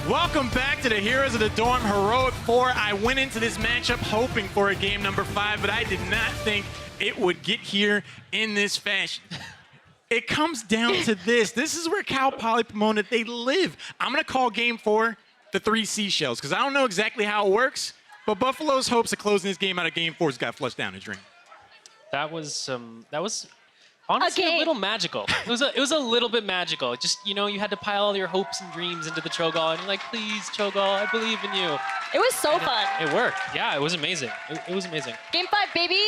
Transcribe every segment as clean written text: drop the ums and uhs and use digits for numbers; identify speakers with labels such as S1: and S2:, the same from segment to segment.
S1: Welcome back to the Heroes of the Dorm Heroic 4. I went into this matchup hoping for a game number 5, but I did not think it would get here in this fashion. It comes down to this. This is where Cal Poly Pomona, they live. I'm going to call game 4 the 3 seashells, because I don't know exactly how it works, but Buffalo's hopes of closing this game out of game 4 has got flushed down the drain.
S2: That was honestly a little magical. It was a little bit magical. Just, you know, you had to pile all your hopes and dreams into the Cho'Gall, and you're like, please, Cho'Gall, I believe in you.
S3: It was so fun.
S2: It worked. Yeah, it was amazing. It was amazing.
S3: Game 5, baby!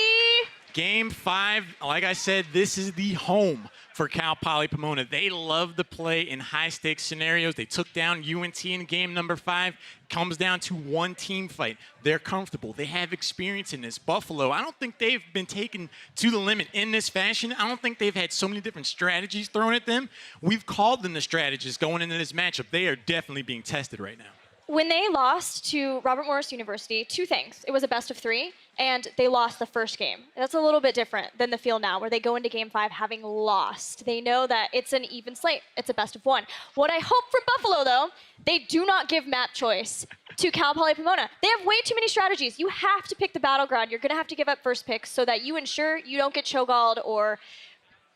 S1: Game 5, like I said, this is the home for Cal Poly Pomona. They love to play in high-stakes scenarios. They took down UNT in game number 5. Comes down to one team fight. They're comfortable. They have experience in this. Buffalo, I don't think they've been taken to the limit in this fashion. I don't think they've had so many different strategies thrown at them. We've called them the strategists going into this matchup. They are definitely being tested right now.
S3: When they lost to Robert Morris University, 2 things. It was a best of 3, and they lost the first game. That's a little bit different than the feel now, where they go into game 5 having lost. They know that it's an even slate. It's a best of 1. What I hope for Buffalo, though, they do not give map choice to Cal Poly Pomona. They have way too many strategies. You have to pick the battleground. You're going to have to give up first picks so that you ensure you don't get Cho'Galled or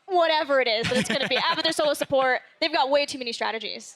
S3: whatever it is that it's going to be. Abathur solo support. They've got way too many strategies.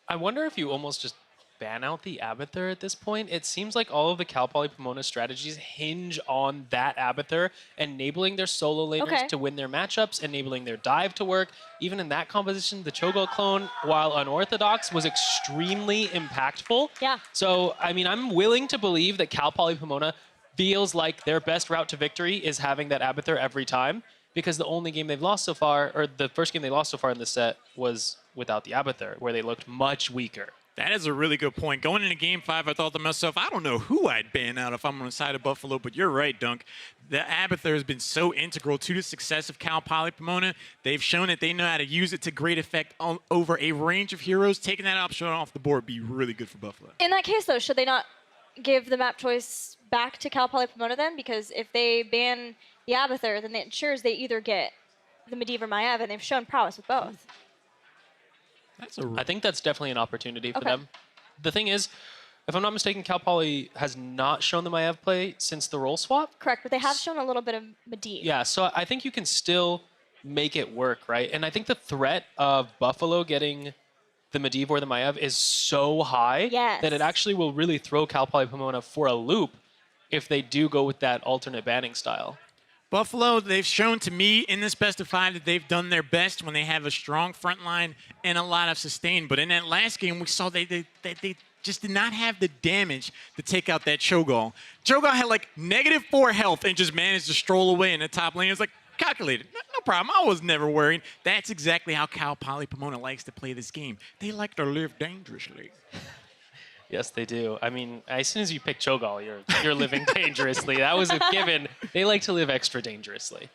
S2: I wonder if you almost just ban out the Abathur at this point. It seems like all of the Cal Poly Pomona strategies hinge on that Abathur enabling their solo laners to win their matchups, enabling their dive to work. Even in that composition, the Cho'Gall clone, while unorthodox, was extremely impactful.
S3: Yeah.
S2: So, I mean, I'm willing to believe that Cal Poly Pomona feels like their best route to victory is having that Abathur every time, because the only game they've lost so far, or the first game they lost so far in this set, was without the Abathur, where they looked much weaker.
S1: That is a really good point. Going into game 5, I thought to myself, I don't know who I'd ban out if I'm on the side of Buffalo, but you're right, Dunk. The Abathur has been so integral to the success of Cal Poly Pomona. They've shown that they know how to use it to great effect over a range of heroes. Taking that option off the board would be really good for Buffalo.
S3: In that case, though, should they not give the map choice back to Cal Poly Pomona then? Because if they ban the Abathur, then it ensures they either get the Medivh or Maiev, and they've shown prowess with both.
S2: I think that's definitely an opportunity for them. The thing is, if I'm not mistaken, Cal Poly has not shown the Maiev play since the role swap.
S3: Correct, but they have shown a little bit of Medivh.
S2: Yeah, so I think you can still make it work, right? And I think the threat of Buffalo getting the Medivh or the Maiev is so high that it actually will really throw Cal Poly Pomona for a loop if they do go with that alternate banning style.
S1: Buffalo, they've shown to me in this best of 5 that they've done their best when they have a strong front line and a lot of sustain. But in that last game, we saw they just did not have the damage to take out that Cho'Gall. Cho'Gall had like -4 health and just managed to stroll away in the top lane. It was like, calculated. No problem. I was never worried. That's exactly how Cal Poly Pomona likes to play this game. They like to live dangerously.
S2: Yes, they do. I mean, as soon as you pick Cho'Gall, you're living dangerously. That was a given. They like to live extra dangerously.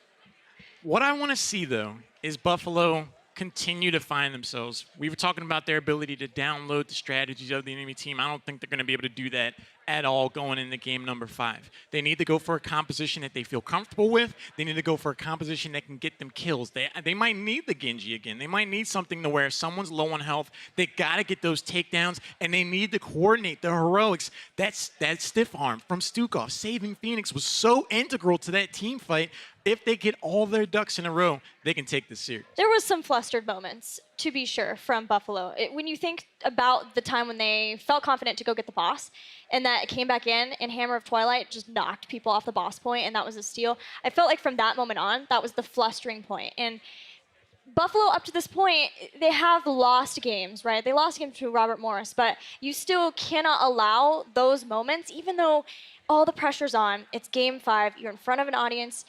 S1: What I want to see, though, is Buffalo continue to find themselves. We were talking about their ability to download the strategies of the enemy team. I don't think they're going to be able to do that at all going into game number 5. They need to go for a composition that they feel comfortable with. They need to go for a composition that can get them kills. They might need the Genji again. They might need something to where if someone's low on health, they got to get those takedowns, and they need to coordinate the heroics. That stiff arm from Stukov saving Phoenix was so integral to that team fight. If they get all their ducks in a row, they can take this series.
S3: There was some flustered moments, to be sure, from Buffalo. When you think about the time when they felt confident to go get the boss, and that it came back in, and Hammer of Twilight just knocked people off the boss point, and that was a steal. I felt like from that moment on, that was the flustering point. And Buffalo, up to this point, they have lost games, right? They lost a game to Robert Morris, but you still cannot allow those moments, even though all the pressure's on. It's game 5, you're in front of an audience.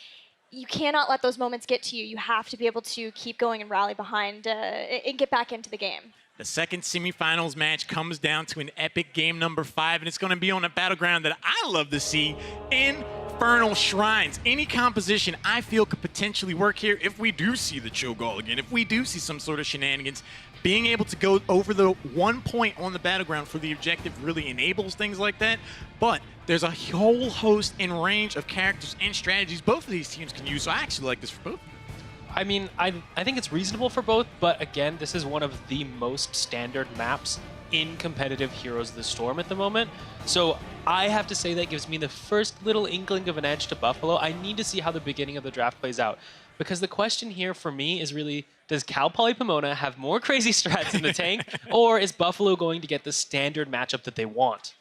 S3: You cannot let those moments get to you. You have to be able to keep going and rally behind and get back into the game.
S1: The second semifinals match comes down to an epic game number 5, and it's going to be on a battleground that I love to see, Infernal Shrines. Any composition I feel could potentially work here if we do see the Cho'Gall again, if we do see some sort of shenanigans. Being able to go over the 1 point on the battleground for the objective really enables things like that. But there's a whole host and range of characters and strategies both of these teams can use, so I actually like this for both.
S2: I mean, I think it's reasonable for both, but again, this is one of the most standard maps in competitive Heroes of the Storm at the moment. So I have to say that gives me the first little inkling of an edge to Buffalo. I need to see how the beginning of the draft plays out. Because the question here for me is really, does Cal Poly Pomona have more crazy strats in the tank, or is Buffalo going to get the standard matchup that they want?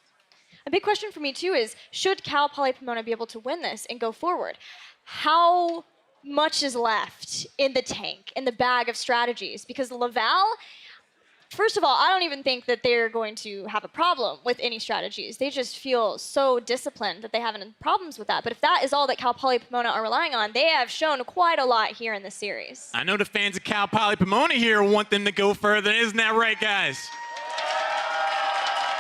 S3: A big question for me, too, is should Cal Poly Pomona be able to win this and go forward? How much is left in the tank, in the bag of strategies? Because Laval, first of all, I don't even think that they're going to have a problem with any strategies. They just feel so disciplined that they have any problems with that. But if that is all that Cal Poly Pomona are relying on, they have shown quite a lot here in this series.
S1: I know the fans of Cal Poly Pomona here want them to go further. Isn't that right, guys?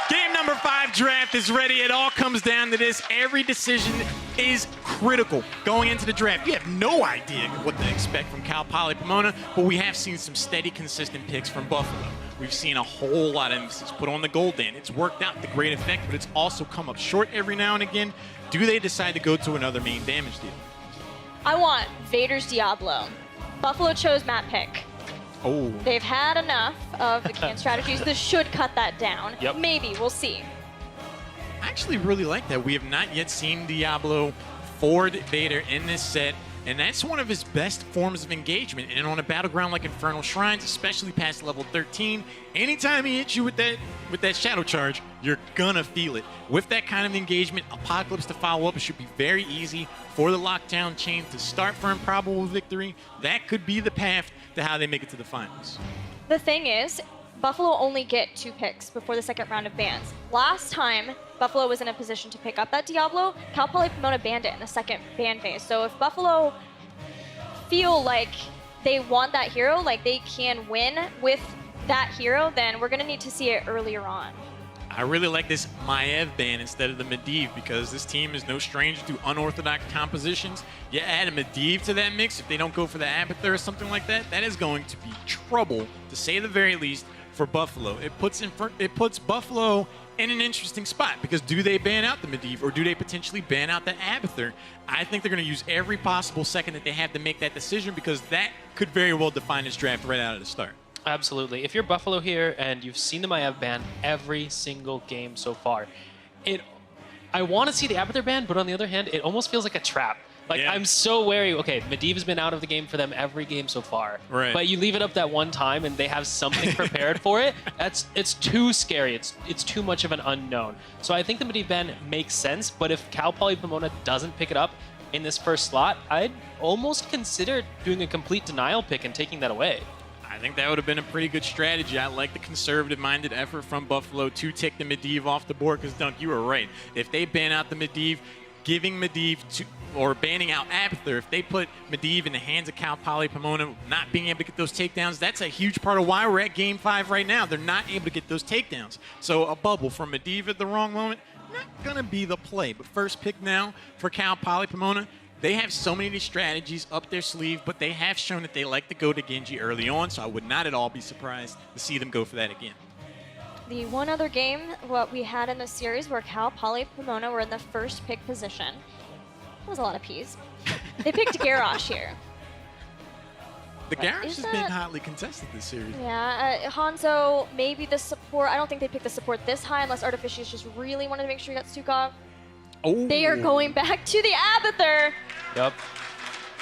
S1: Game number 5 draft is ready. It all comes down to this. Every decision is critical going into the draft. You have no idea what to expect from Cal Poly Pomona, but we have seen some steady, consistent picks from Buffalo. We've seen a whole lot of emphasis put on the Gul'dan. It's worked out to great effect, but it's also come up short every now and again. Do they decide to go to another main damage deal?
S3: I want Vader's Diablo. Buffalo chose Matt Pick.
S1: Oh.
S3: They've had enough of the can strategies. This should cut that down.
S2: Yep.
S3: Maybe, we'll see.
S1: I actually really like that. We have not yet seen Diablo forward Vader in this set, and that's one of his best forms of engagement. And on a battleground like Infernal Shrines, especially past level 13, anytime he hits you with that Shadow Charge, you're gonna feel it. With that kind of engagement, Apocalypse to follow up, it should be very easy for the Lockdown Chain to start for improbable victory. That could be the path to how they make it to the finals.
S3: The thing is, Buffalo only get 2 picks before the second round of bans. Last time Buffalo was in a position to pick up that Diablo, Cal Poly Pomona banned it in the second ban phase. So if Buffalo feel like they want that hero, like they can win with that hero, then we're gonna need to see it earlier on.
S1: I really like this Maiev ban instead of the Medivh because this team is no stranger to unorthodox compositions. You add a Medivh to that mix, if they don't go for the Abathur or something like that, that is going to be trouble, to say the very least, for Buffalo. It puts Buffalo in an interesting spot because do they ban out the Medivh or do they potentially ban out the Abathur? I think they're going to use every possible second that they have to make that decision because that could very well define this draft right out of the start.
S2: Absolutely. If you're Buffalo here and you've seen the Maiev ban every single game so far, I want to see the Abathur ban, but on the other hand, it almost feels like a trap. Like, yeah. I'm so wary. Okay, Medivh has been out of the game for them every game so far.
S1: Right.
S2: But you leave it up that one time and they have something prepared for it. It's too scary. It's too much of an unknown. So I think the Medivh ban makes sense, but if Cal Poly Pomona doesn't pick it up in this first slot, I'd almost consider doing a complete denial pick and taking that away.
S1: I think that would have been a pretty good strategy. I like the conservative-minded effort from Buffalo to take the Medivh off the board because, Dunk, you were right. If they ban out the Medivh, giving Medivh to, or banning out Abathur, if they put Medivh in the hands of Cal Poly Pomona, not being able to get those takedowns, that's a huge part of why we're at Game 5 right now. They're not able to get those takedowns. So a bubble from Medivh at the wrong moment, not going to be the play. But first pick now for Cal Poly Pomona. They have so many strategies up their sleeve, but they have shown that they like to go to Genji early on, so I would not at all be surprised to see them go for that again.
S3: The one other game what we had in the series where Cal Poly Pomona were in the first pick position. That was a lot of P's. They picked Garrosh here.
S1: The Garrosh has been hotly contested this series.
S3: Yeah, Hanzo, maybe the support. I don't think they picked the support this high unless Artificious just really wanted to make sure he got Stukov.
S1: Oh.
S3: They are going back to the Abathur.
S2: Yep.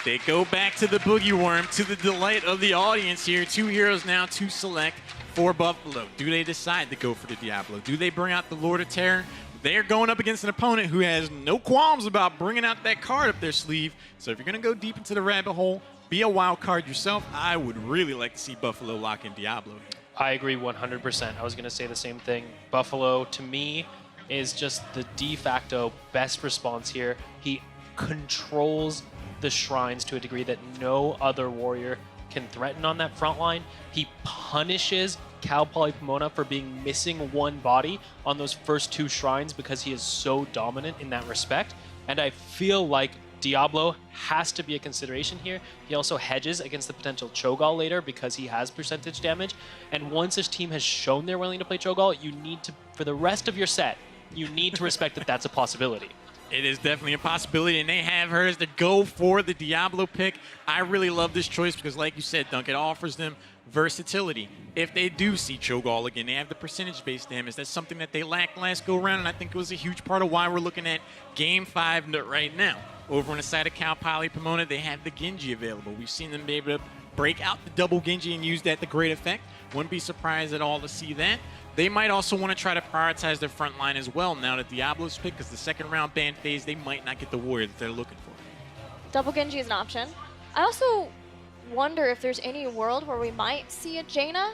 S1: They go back to the Boogie Worm to the delight of the audience here. 2 heroes now to select for Buffalo. Do they decide to go for the Diablo? Do they bring out the Lord of Terror? They're going up against an opponent who has no qualms about bringing out that card up their sleeve. So if you're going to go deep into the rabbit hole, be a wild card yourself, I would really like to see Buffalo lock in Diablo.
S2: I agree 100%. I was going to say the same thing. Buffalo, to me, is just the de facto best response here. He controls the shrines to a degree that no other warrior can threaten on that front line. He punishes Cal Poly Pomona for being missing one body on those first 2 shrines because he is so dominant in that respect. And I feel like Diablo has to be a consideration here. He also hedges against the potential Cho'Gall later because he has percentage damage. And once his team has shown they're willing to play Cho'Gall, you need to, for the rest of your set, you need to respect that that's a possibility.
S1: It is definitely a possibility, and they have hers to go for the Diablo pick. I really love this choice because, like you said, Dunk, it offers them versatility. If they do see Cho'Gall again, they have the percentage-based damage. That's something that they lacked last go-around, and I think it was a huge part of why we're looking at Game 5 right now. Over on the side of Cal Poly Pomona, they have the Genji available. We've seen them be able to break out the double Genji and use that to great effect. Wouldn't be surprised at all to see that. They might also want to try to prioritize their front line as well now that Diablo's picked, because the second round ban phase, they might not get the warrior that they're looking for.
S3: Double Genji is an option. I also wonder if there's any world where we might see a Jaina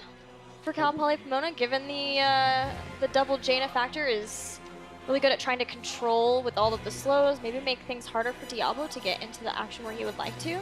S3: for Cal Poly Pomona, given the double Jaina factor is really good at trying to control with all of the slows, maybe make things harder for Diablo to get into the action where he would like to.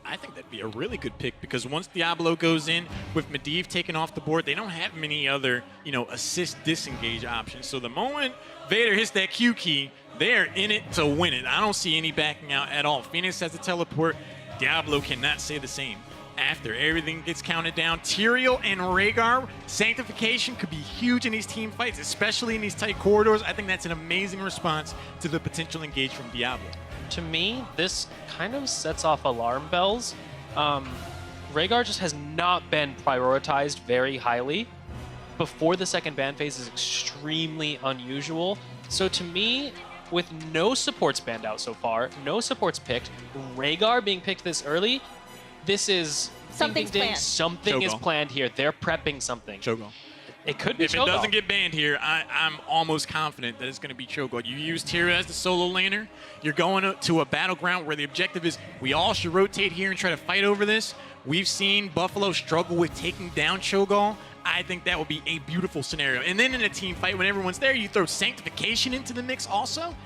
S1: I think that'd be a really good pick because once Diablo goes in with Medivh taken off the board, they don't have many other, assist disengage options. So the moment Vader hits that Q key, they're in it to win it. I don't see any backing out at all. Phoenix has to teleport. Diablo cannot say the same. After everything gets counted down, Tyrael and Rhaegar, sanctification could be huge in these team fights, especially in these tight corridors. I think that's an amazing response to the potential engage from Diablo.
S2: To me, this kind of sets off alarm bells. Rhaegar just has not been prioritized very highly. Before the second ban phase is extremely unusual. So to me, with no supports banned out so far, no supports picked, Rhaegar being picked this early, this is
S3: Something's planned.
S2: Something is
S1: Cho'Gall.
S2: planned here. They're prepping something.
S1: Cho'Gall.
S2: It could be
S1: If
S2: Cho'Gall.
S1: it doesn't get banned here, I'm almost confident that it's going to be Cho'Gall. You use Tyrael as the solo laner. You're going to a battleground where the objective is we all should rotate here and try to fight over this. We've seen Buffalo struggle with taking down Cho'Gall. I think that would be a beautiful scenario. And then in a team fight, when everyone's there, you throw Sanctification into the mix also.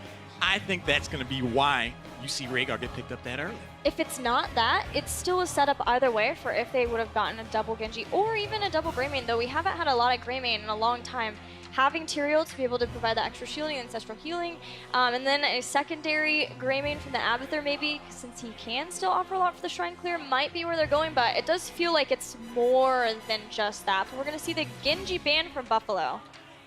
S1: I think that's going to be why you see Rhaegar get picked up that early.
S3: If it's not that, it's still a setup either way for if they would have gotten a double Genji or even a double Greymane, though we haven't had a lot of Greymane in a long time. Having Tyrael to be able to provide that extra shielding and ancestral healing, and then a secondary Greymane from the Abathur maybe, since he can still offer a lot for the Shrine Clear, might be where they're going, but it does feel like it's more than just that. But we're going to see the Genji ban from Buffalo.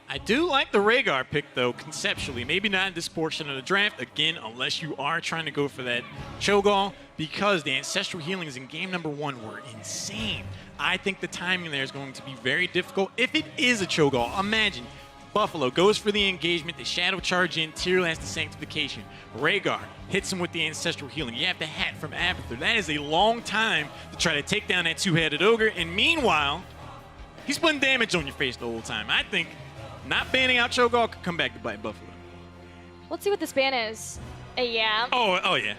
S1: I do like the Rhaegar pick, though, conceptually. Maybe not in this portion of the draft, again, unless you are trying to go for that Cho'Gall, because the ancestral healings in game number 1 were insane. I think the timing there is going to be very difficult. If it is a Cho'Gall, imagine Buffalo goes for the engagement, the shadow charge in, Tyrael has the sanctification. Rhaegar hits him with the ancestral healing. You have the hat from Abathur. That is a long time to try to take down that two-headed ogre, and meanwhile, he's putting damage on your face the whole time. I think not banning out Cho'Gall could come back to bite Buffalo.
S3: Let's see what this ban is. Yeah.
S1: Oh yeah.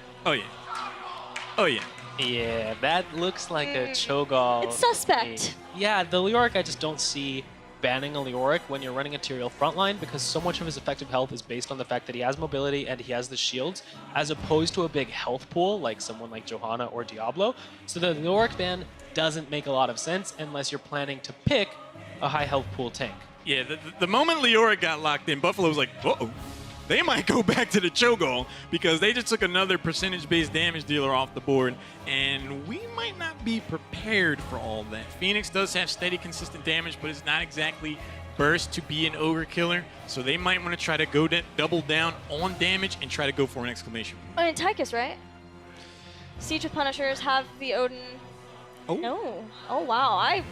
S2: Yeah, that looks like a Cho'Gall.
S3: It's suspect.
S2: Yeah, the Leoric, I just don't see banning a Leoric when you're running a Tyrael frontline because so much of his effective health is based on the fact that he has mobility and he has the shields, as opposed to a big health pool like someone like Johanna or Diablo. So the Leoric ban doesn't make a lot of sense unless you're planning to pick a high health pool tank.
S1: Yeah, the moment Leoric got locked in, Buffalo was like, uh-oh. They might go back to the Cho'Gall because they just took another percentage-based damage dealer off the board, and we might not be prepared for all that. Phoenix does have steady, consistent damage, but it's not exactly burst to be an ogre killer, so they might want to try to go double down on damage and try to go for an exclamation.
S3: Oh, and Tychus, right? Siege with Punishers have the Odin.
S1: Oh.
S3: No. Oh, wow.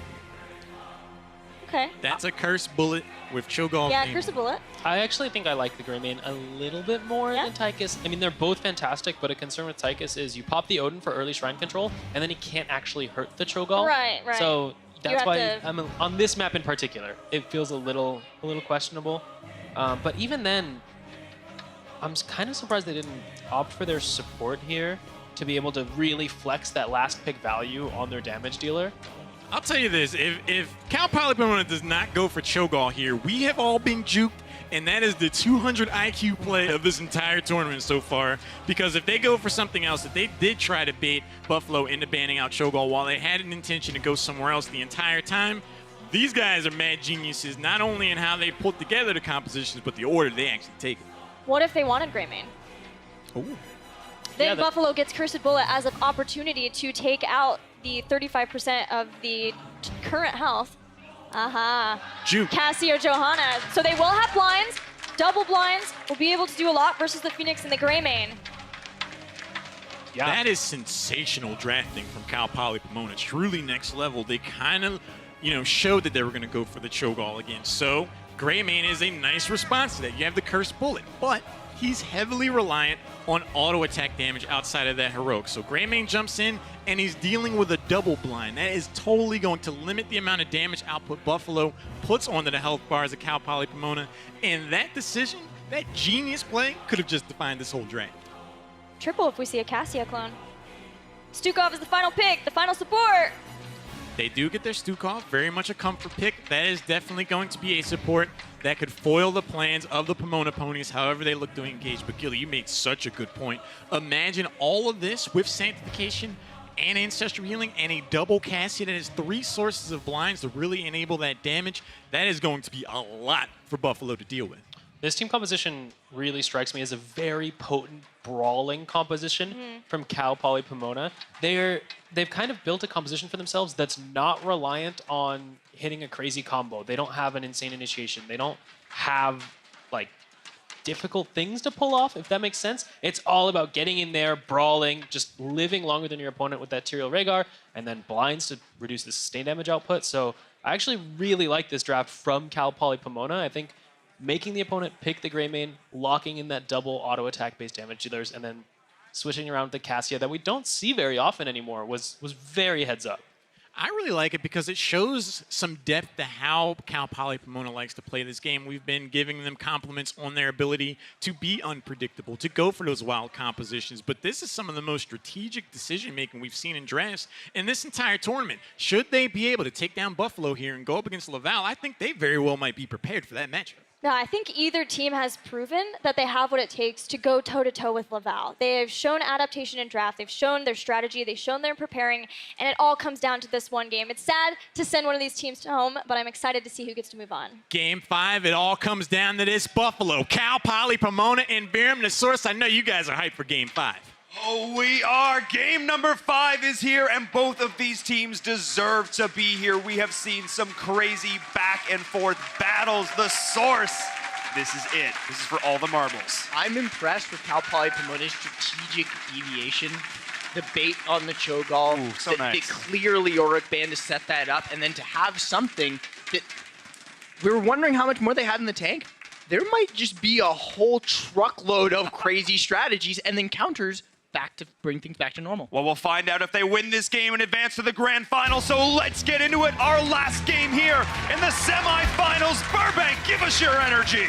S3: Okay.
S1: That's a cursed bullet with Cho'Gall.
S3: Yeah,
S1: aiming.
S3: Curse of Bullet.
S2: I actually think I like the Greymane a little bit more
S3: Yeah.
S2: than Tychus. I mean, they're both fantastic, but a concern with Tychus is you pop the Odin for early shrine control, and then he can't actually hurt the Cho'Gall.
S3: Right.
S2: So that's
S3: have
S2: why
S3: to-
S2: I'm on this map in particular, it feels a little questionable. But even then, I'm kind of surprised they didn't opt for their support here to be able to really flex that last pick value on their damage dealer.
S1: I'll tell you this, if Cal Poly Pomona does not go for Cho'Gall here, we have all been juked, and that is the 200 IQ play of this entire tournament so far, because if they go for something else, if they did try to bait Buffalo into banning out Cho'Gall while they had an intention to go somewhere else the entire time, these guys are mad geniuses, not only in how they put together the compositions, but the order they actually take it.
S3: What if they wanted Greymane?
S1: Ooh.
S3: Then
S2: Yeah,
S3: Buffalo gets Cursed Bullet as an opportunity to take out the 35% of the current health. Aha.
S1: Juke.
S3: Cassie or Johanna. So they will have blinds. double blinds will be able to do a lot versus the Phoenix and the Greymane.
S2: Yeah.
S1: That is sensational drafting from Cal Poly Pomona. Truly next level. They kind of, showed that they were going to go for the Cho'Gall again. So Greymane is a nice response to that. You have the Cursed Bullet, but he's heavily reliant on auto attack damage outside of that heroic. So Greymane jumps in and he's dealing with a double blind. That is totally going to limit the amount of damage output Buffalo puts onto the health bars of Cal Poly Pomona. And that decision, that genius play, could have just defined this whole draft.
S3: Triple if we see a Cassia clone. Stukov is the final pick, the final support.
S1: They do get their Stukov, very much a comfort pick. That is definitely going to be a support that could foil the plans of the Pomona ponies, however they look to engage. But Gilly, you made such a good point. Imagine all of this with Sanctification and Ancestral Healing and a double Cassia that has 3 sources of blinds to really enable that damage. That is going to be a lot for Buffalo to deal with.
S2: This team composition really strikes me as a very potent brawling composition from Cal Poly Pomona. They've kind of built a composition for themselves that's not reliant on hitting a crazy combo. They don't have an insane initiation. They don't have like difficult things to pull off, if that makes sense. It's all about getting in there, brawling, just living longer than your opponent with that Tyrael Rhaegar, and then blinds to reduce the sustained damage output. So I actually really like this draft from Cal Poly Pomona. I think making the opponent pick the Greymane, locking in that double auto attack based damage dealers, and then switching around with the Cassia that we don't see very often anymore was very heads up.
S1: I really like it because it shows some depth to how Cal Poly Pomona likes to play this game. We've been giving them compliments on their ability to be unpredictable, to go for those wild compositions. But this is some of the most strategic decision-making we've seen in drafts in this entire tournament. Should they be able to take down Buffalo here and go up against Laval, I think they very well might be prepared for that matchup.
S3: No, I think either team has proven that they have what it takes to go toe-to-toe with Laval. They have shown adaptation in draft, they've shown their strategy, they've shown they're preparing, and it all comes down to this one game. It's sad to send one of these teams home, but I'm excited to see who gets to move on.
S1: Game 5, it all comes down to this Buffalo. Cal Poly Pomona and Biram the Source. I know you guys are hyped for Game 5.
S4: Oh, we are. Game number 5 is here, and both of these teams deserve to be here. We have seen some crazy back and forth battles. The Source, this is it. This is for all the marbles.
S5: I'm impressed with Cal Poly Pomona's strategic deviation. The bait on the Cho'Gall,
S4: so nice.
S5: The clearly Auric Band to set that up, and then to have something that we were wondering how much more they had in the tank. There might just be a whole truckload of crazy strategies and then counters back to bring things back to normal.
S4: Well, we'll find out if they win this game and advance to the grand final, so let's get into it. Our last game here in the semifinals. Burbank, give us your energy.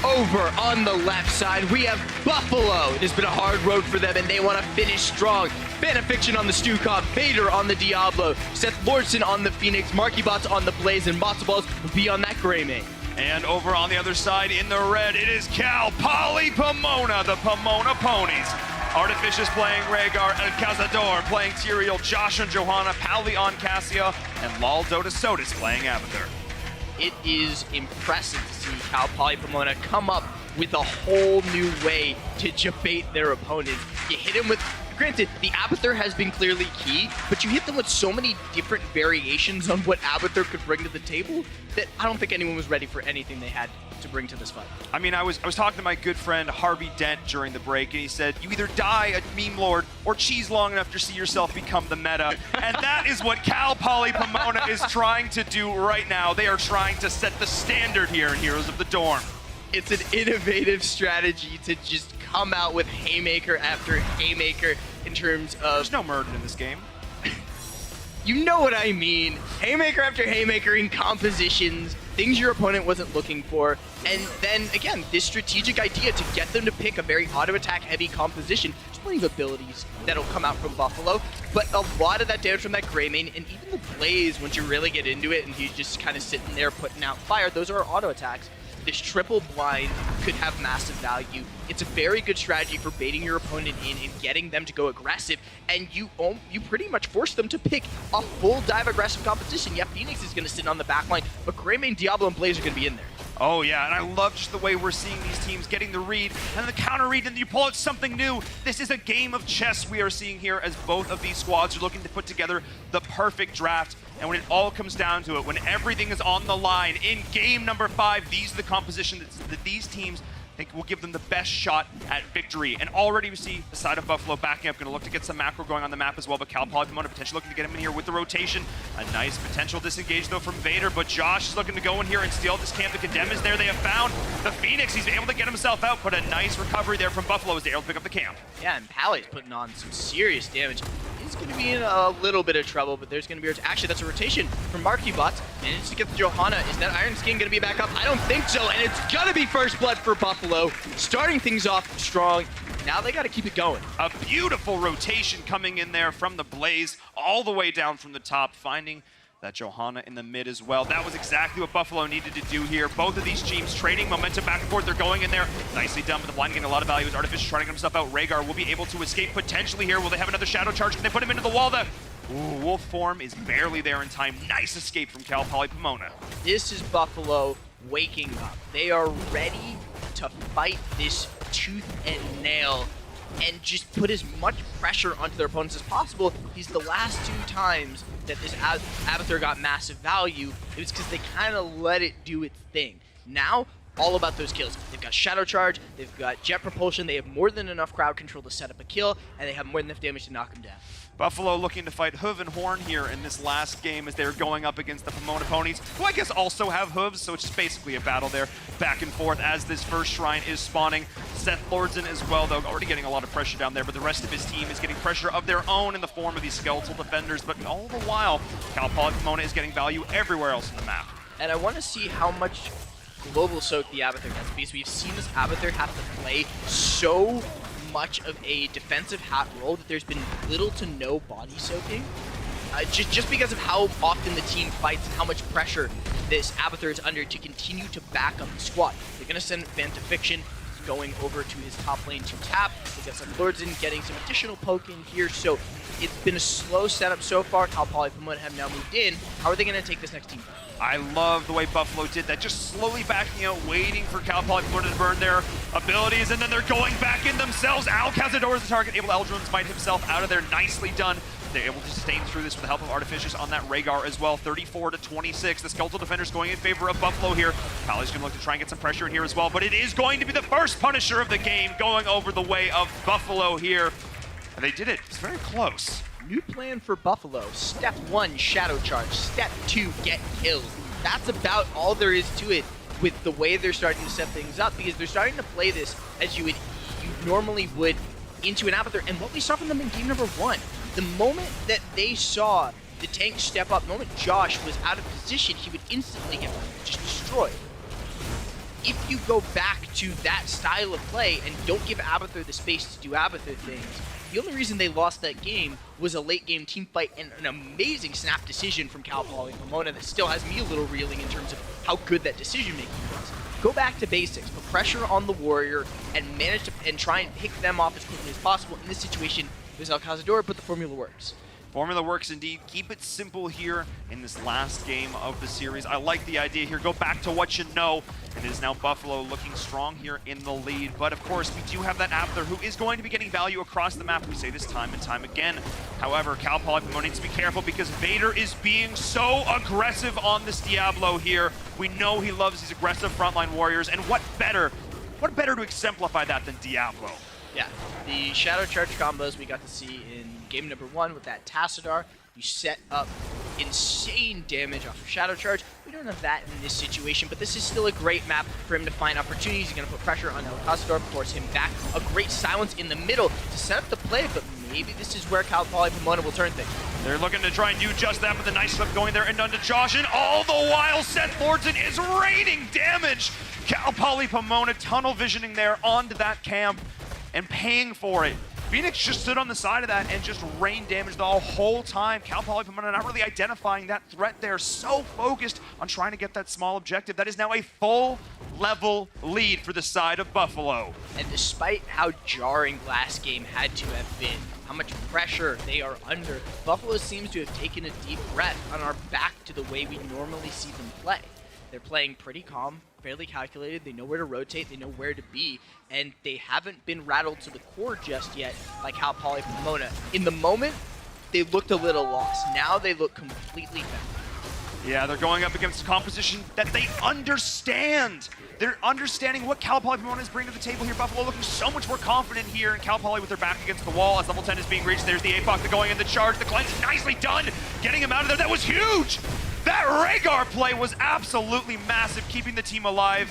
S5: Over on the left side, we have Buffalo. It has been a hard road for them, and they want to finish strong. Benefiction on the Stukov, Vader on the Diablo, Seth Lordson on the Phoenix, Marky Bots on the Blaze, and Matzo Balls will be on that Greymane.
S4: And over on the other side in the red, it is Cal Poly Pomona, the Pomona Ponies. Artificious playing Rhaegar, El Cazador playing Tyrael, Josh and Johanna, Pauli on Cassia, and Lal Dota Sodas playing Abathur.
S5: It is impressive to see Cal Poly Pomona come up with a whole new way to debate their opponents. You hit him with, granted, the Abathur has been clearly key, but you hit them with so many different variations on what Abathur could bring to the table that I don't think anyone was ready for anything they had to bring to this fight.
S4: I mean, I was talking to my good friend Harvey Dent during the break, and he said, you either die a meme lord or cheese long enough to see yourself become the meta. And that is what Cal Poly Pomona is trying to do right now. They are trying to set the standard here in Heroes of the Dorm.
S5: It's an innovative strategy to just come out with haymaker after haymaker in terms of...
S4: There's no murder in this game.
S5: You know what I mean. Haymaker after haymaker in compositions, things your opponent wasn't looking for. And then, again, this strategic idea to get them to pick a very auto-attack heavy composition. There's plenty of abilities that'll come out from Buffalo, but a lot of that damage from that Greymane, and even the Blaze, once you really get into it and he's just kind of sitting there putting out fire, those are auto-attacks. This triple blind could have massive value. It's a very good strategy for baiting your opponent in and getting them to go aggressive, and you pretty much force them to pick a full dive aggressive competition. Yeah, Phoenix is going to sit on the back line, but Greymane, Diablo, and Blaze are going to be in there.
S4: Oh yeah, and I love just the way we're seeing these teams getting the read and the counter read, and you pull out something new. This is a game of chess we are seeing here as both of these squads are looking to put together the perfect draft. And when it all comes down to it, when everything is on the line in game number 5, these are the composition that these teams think will give them the best shot at victory. And already we see the side of Buffalo backing up, going to look to get some macro going on the map as well, but Cal Poly Pomona potentially looking to get him in here with the rotation. A nice potential disengage though from Vader, but Josh is looking to go in here and steal this camp. The Condemn is there. They have found the Phoenix. He's able to get himself out, but a nice recovery there from Buffalo as they're able to pick up the camp.
S5: Yeah, and Pally's putting on some serious damage. He's going to be in a little bit of trouble, but there's going to be... Actually, that's a rotation from Markiebots. Managed to get the Johanna. Is that Iron Skin going to be back up? I don't think so, and it's going to be first blood for Buffalo. Starting things off strong. Now they got to keep it going.
S4: A beautiful rotation coming in there from the Blaze, all the way down from the top, finding that Johanna in the mid as well. That was exactly what Buffalo needed to do here. Both of these teams trading momentum back and forth. They're going in there. Nicely done, but the blind getting a lot of value as Artificial trying to get himself out. Rhaegar will be able to escape potentially here. Will they have another Shadow Charge? Can they put him into the wall? Wolf form is barely there in time. Nice escape from Cal Poly Pomona.
S5: This is Buffalo waking up. They are ready to fight this tooth and nail and just put as much pressure onto their opponents as possible. These the last 2 times that this Abathur got massive value, it was because they kind of let it do its thing. Now, all about those kills. They've got Shadow Charge, they've got Jet Propulsion, they have more than enough crowd control to set up a kill, and they have more than enough damage to knock them down.
S4: Buffalo looking to fight Hoof and Horn here in this last game as they're going up against the Pomona Ponies, who I guess also have hooves, so it's just basically a battle there back and forth as this first shrine is spawning. Seth Lordson as well, though, already getting a lot of pressure down there, but the rest of his team is getting pressure of their own in the form of these skeletal defenders, but all the while, Cal Poly Pomona is getting value everywhere else in the map.
S5: And I want to see how much Global Soak the Abathur gets, because we've seen this Abathur have to play so much of a defensive hat role that there's been little to no body soaking. Just because of how often the team fights and how much pressure this Abathur is under to continue to back up the squad. They're going to send Phantom Fiction going over to his top lane to tap. They got some Lordson getting some additional poking here, so it's been a slow setup so far. Cal Poly Pomona have now moved in. How are they going to take this next team?
S4: I love the way Buffalo did that, just slowly backing out, waiting for Cal Poly Pomona to burn their abilities, and then they're going back in themselves. Al Cazador is the target, able to Eldritch smite himself out of there. Nicely done. They're able to sustain through this with the help of Artificious on that Rhaegar as well. 34-26. The Skeletal Defenders going in favor of Buffalo here. Pally's going to look to try and get some pressure in here as well, but it is going to be the first Punisher of the game going over the way of Buffalo here. And they did it. It's very close.
S5: New plan for Buffalo. Step 1, Shadow Charge. Step 2, get killed. That's about all there is to it with the way they're starting to set things up, because they're starting to play this as you normally would into an Abathur. And what we saw from them in game number 1, the moment that they saw the tank step up, the moment Josh was out of position, he would instantly get just destroyed. If you go back to that style of play and don't give Abathur the space to do Abathur things, the only reason they lost that game was a late game team fight and an amazing snap decision from Cal Poly Pomona that still has me a little reeling in terms of how good that decision making was. Go back to basics, put pressure on the Warrior and manage to try and pick them off as quickly as possible. In this situation, it was Al Cazador, but the formula works.
S4: Formula works indeed. Keep it simple here in this last game of the series. I like the idea here. Go back to what you know. And it is now Buffalo looking strong here in the lead. But of course, we do have that Abathur who is going to be getting value across the map. We say this time and time again. However, Cal Poly Pomona needs to be careful because Vader is being so aggressive on this Diablo here. We know he loves these aggressive frontline warriors. And what better to exemplify that than Diablo?
S5: Yeah, the Shadow Charge combos we got to see in game number 1 with that Tassadar. You set up insane damage off of Shadow Charge. We don't have that in this situation, but this is still a great map for him to find opportunities. He's going to put pressure on El Cazador, force him back. A great silence in the middle to set up the play, but maybe this is where Cal Poly Pomona will turn things.
S4: They're looking to try and do just that, but the nice flip going there and onto Josh, and all the while Seth Lordson is raining damage. Cal Poly Pomona tunnel visioning there onto that camp and paying for it. Phoenix just stood on the side of that and just rained damage the whole time. Cal Poly Pomona not really identifying that threat there. So focused on trying to get that small objective. That is now a full level lead for the side of Buffalo.
S5: And despite how jarring last game had to have been, how much pressure they are under, Buffalo seems to have taken a deep breath and are back to the way we normally see them play. They're playing pretty calm, fairly calculated. They know where to rotate. They know where to be. And they haven't been rattled to the core just yet like Cal Poly Pomona. In the moment, they looked a little lost. Now they look completely back.
S4: Yeah, they're going up against a composition that they understand. They're understanding what Cal Poly Pomona is bringing to the table here. Buffalo looking so much more confident here, and Cal Poly with their back against the wall as level 10 is being reached. There's the APOC that going in the charge. The cleanse nicely done, getting him out of there. That was huge! That Rhaegar play was absolutely massive, keeping the team alive.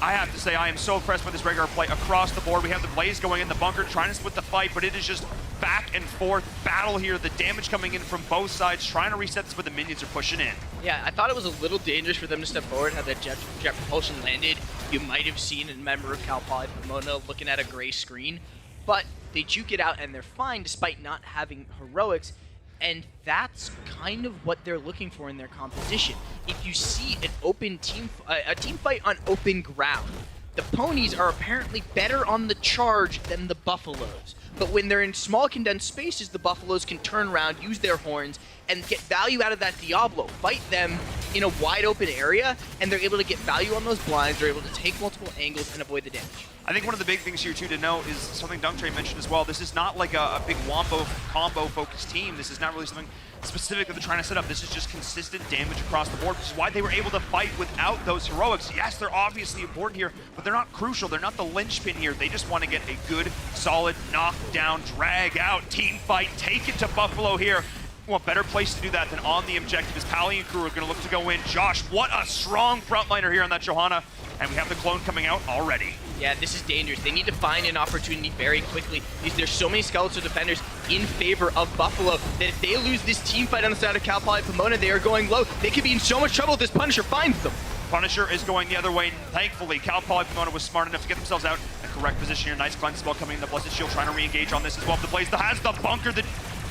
S4: I have to say, I am so impressed with this Rhaegar play across the board. We have the Blaze going in the bunker, trying to split the fight, but it is just back and forth battle here. The damage coming in from both sides, trying to reset this, but the minions are pushing in.
S5: Yeah, I thought it was a little dangerous for them to step forward, how that jet propulsion landed. You might have seen a member of Cal Poly Pomona looking at a gray screen, but they juke it out and they're fine despite not having heroics. And that's kind of what they're looking for in their composition. If you see an open team fight on open ground, the ponies are apparently better on the charge than the buffaloes. But when they're in small condensed spaces, the buffaloes can turn around, use their horns, and get value out of that Diablo. Fight them in a wide open area, and they're able to get value on those blinds. They're able to take multiple angles and avoid the damage.
S4: I think one of the big things here, too, to note is something Dunktrain mentioned as well. This is not like a big Wombo combo-focused team. This is not really something specific that they're trying to set up. This is just consistent damage across the board, which is why they were able to fight without those heroics. Yes, they're obviously important here, but they're not crucial. They're not the linchpin here. They just want to get a good, solid, knockdown, drag-out team fight, take it to Buffalo here. What better place to do that than on the objective as Pally and crew are going to look to go in. Josh, what a strong frontliner here on that Johanna. And we have the clone coming out already.
S5: Yeah, this is dangerous. They need to find an opportunity very quickly. There's so many Skeletal defenders in favor of Buffalo that if they lose this team fight on the side of Cal Poly Pomona, they are going low. They could be in so much trouble if this Punisher finds them.
S4: Punisher is going the other way. Thankfully, Cal Poly Pomona was smart enough to get themselves out in the correct position here. Nice cleanse as well coming in. The Blessed Shield trying to re-engage on this as well. The Blaze that has the bunker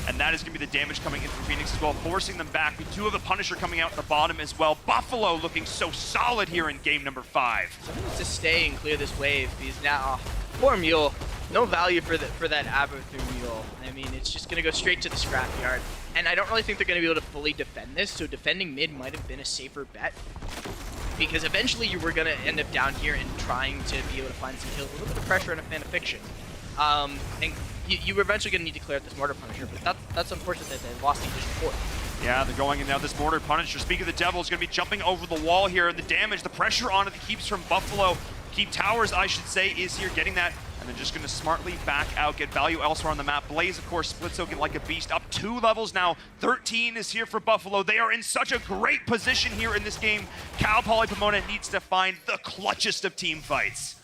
S4: and that is going to be the damage coming in from Phoenix as well, forcing them back. We do have the Punisher coming out at the bottom as well. Buffalo looking so solid here in game number 5.
S5: Someone needs to stay and clear this wave because now, poor Mule, no value for that Abathur Mule. I mean, it's just going to go straight to the scrapyard. And I don't really think they're going to be able to fully defend this, so defending mid might have been a safer bet. Because eventually you were going to end up down here and trying to be able to find some kills. A little bit of pressure in a fan of fiction. And you were eventually going to need to clear out this Mortar Punisher, but that's unfortunate that they lost the Division 4.
S4: Yeah, they're going in now. This Mortar Punisher, speaking of the Devil, is going to be jumping over the wall here. The damage, the pressure on it, the keeps from Buffalo. Keep Towers, I should say, is here getting that. And they're just going to smartly back out, get value elsewhere on the map. Blaze, of course, splits open like a beast. Up 2 levels now. 13 is here for Buffalo. They are in such a great position here in this game. Cal Poly Pomona needs to find the clutchest of team fights.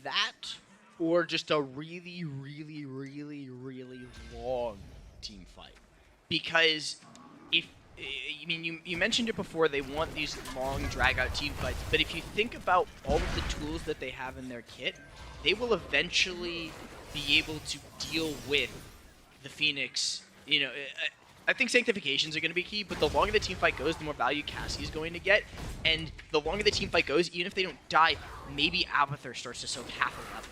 S5: That or just a really, really, really, really long team fight. Because I mean, you mentioned it before, they want these long, drag-out team fights, but if you think about all of the tools that they have in their kit, they will eventually be able to deal with the Phoenix. You know, I think sanctifications are going to be key, but the longer the team fight goes, the more value Cassie is going to get, and the longer the team fight goes, even if they don't die, maybe Abathur starts to soak half a level.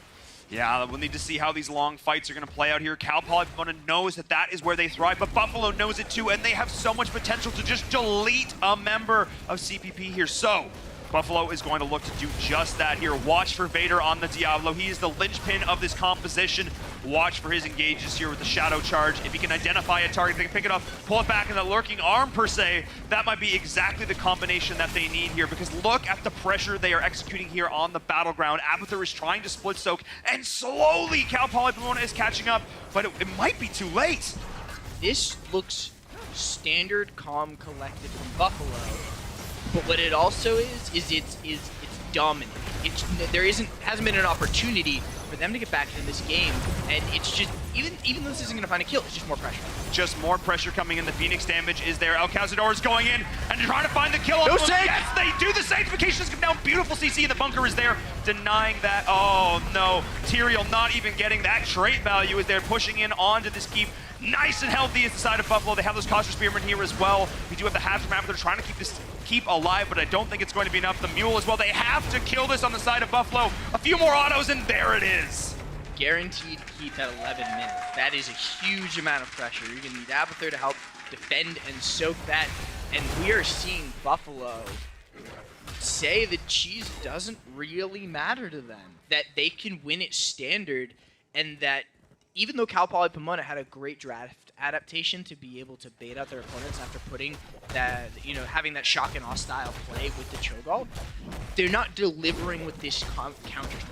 S4: Yeah, we'll need to see how these long fights are going to play out here. Cal Poly Pomona knows that that is where they thrive, but Buffalo knows it too, and they have so much potential to just delete a member of CPP here. So, Buffalo is going to look to do just that here. Watch for Vader on the Diablo. He is the linchpin of this composition. Watch for his engages here with the Shadow Charge. If he can identify a target, they can pick it up, pull it back in the lurking arm per se. That might be exactly the combination that they need here, because look at the pressure they are executing here on the battleground. Abathur is trying to split soak, and slowly Cal Poly Pomona is catching up, but it might be too late.
S5: This looks standard, calm, collected from Buffalo. But what it also is it's dominant. There hasn't been an opportunity for them to get back into this game, and it's just even though this isn't going to find a kill, it's just more pressure.
S4: Just more pressure coming in. The Phoenix damage is there. El Cazador is going in and trying to find the kill. No save! Yes, they do. The sanctifications come down. Beautiful CC. The bunker is there, denying that. Oh no, Tyrael not even getting that trait value as they're pushing in onto this keep. Nice and healthy is the side of Buffalo. They have those Cautious Spearmen here as well. We do have the half map. They're trying to keep this keep alive, but I don't think it's going to be enough. The Mule as well. They have to kill this on the side of Buffalo. A few more autos, and there it is.
S5: Guaranteed keep at 11 minutes. That is a huge amount of pressure. You're going to need Abathur to help defend and soak that. And we are seeing Buffalo say that cheese doesn't really matter to them. That they can win it standard, and that even though Cal Poly Pomona had a great draft adaptation to be able to bait out their opponents after putting that, having that shock and awe style play with the Cho'Gall, they're not delivering with this counter strategy.